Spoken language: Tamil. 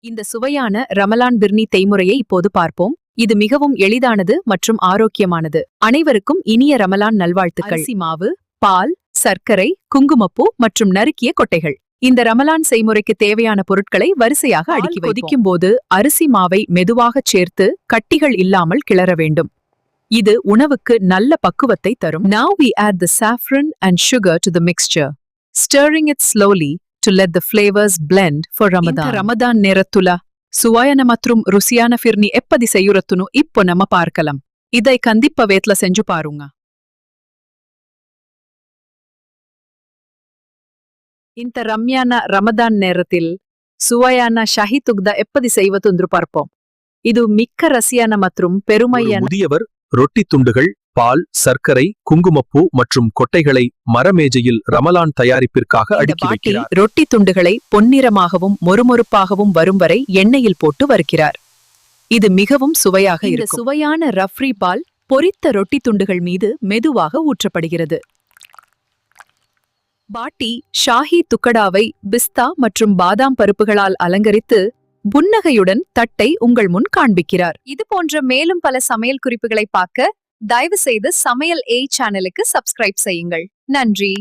இந்த சுவையான ரமலான் பிர்னி செய்முறையை இப்போது பார்ப்போம். இது மிகவும் எளிதானது மற்றும் ஆரோக்கியமானது. அனைவருக்கும் இனிய ரமலான் நல்வாழ்த்துக்கள். அரிசி மாவு, பால், சர்க்கரை, குங்குமப்பூ மற்றும் நறுக்கிய கொட்டைகள். இந்த ரமலான் செய்முறைக்கு தேவையான பொருட்களை வரிசையாக அடுக்கி கொதிக்கும் போது அரிசி மாவை மெதுவாகச் சேர்த்து கட்டிகள் இல்லாமல் கிளற வேண்டும். இது உணவுக்கு நல்ல பக்குவத்தை தரும். Now we add the saffron and sugar to the mixture, stirring it slowly to let the flavors blend for Ramadan. Ramadan நேரத்துல சுவையான மற்றும் ருசியான ஃபிர்னி எப்படி செய்யுறதுன்னு இப்போ நம்ம பார்க்கலாம். இதை கண்டிப்பா வீட்ல செஞ்சு பாருங்க. இந்த ரம்யான ரமதான் நேரத்தில் சுவையான ஷஹி துக்தா எப்படி செய்வதென்று பார்ப்போம். இது மிக்க ரசியான மற்றும் பெருமையான. முதியவர் ரொட்டி துண்டுகள், பால், சர்க்கரை, குங்குமப்பூ மற்றும் கொட்டைகளை மரமேஜையில் ரமலான் தயாரிப்பிற்காக அடுக்கி வைக்கிறார். ரொட்டி துண்டுகளை பொன்னிறமாகவும் மொறுமொறுப்பாகவும் வரும் வரை எண்ணெயில் போட்டு வறுக்கிறார். இது மிகவும் சுவையாக இருக்கும். சுவையான ரஃப்ரி பால் பொரித்த ரொட்டி துண்டுகள் மீது மெதுவாக ஊற்றப்படுகிறது. பாட்டி ஷாஹி துக்கடாவை பிஸ்தா மற்றும் பாதாம் பருப்புகளால் அலங்கரித்து புன்னகையுடன் தட்டை உங்கள் முன் காண்பிக்கிறார். இது போன்ற மேலும் பல சமையல் குறிப்புகளை பார்க்க தயவு செய்து சமையல் சேனலுக்கு சப்ஸ்கிரைப் செய்யுங்கள். நன்றி.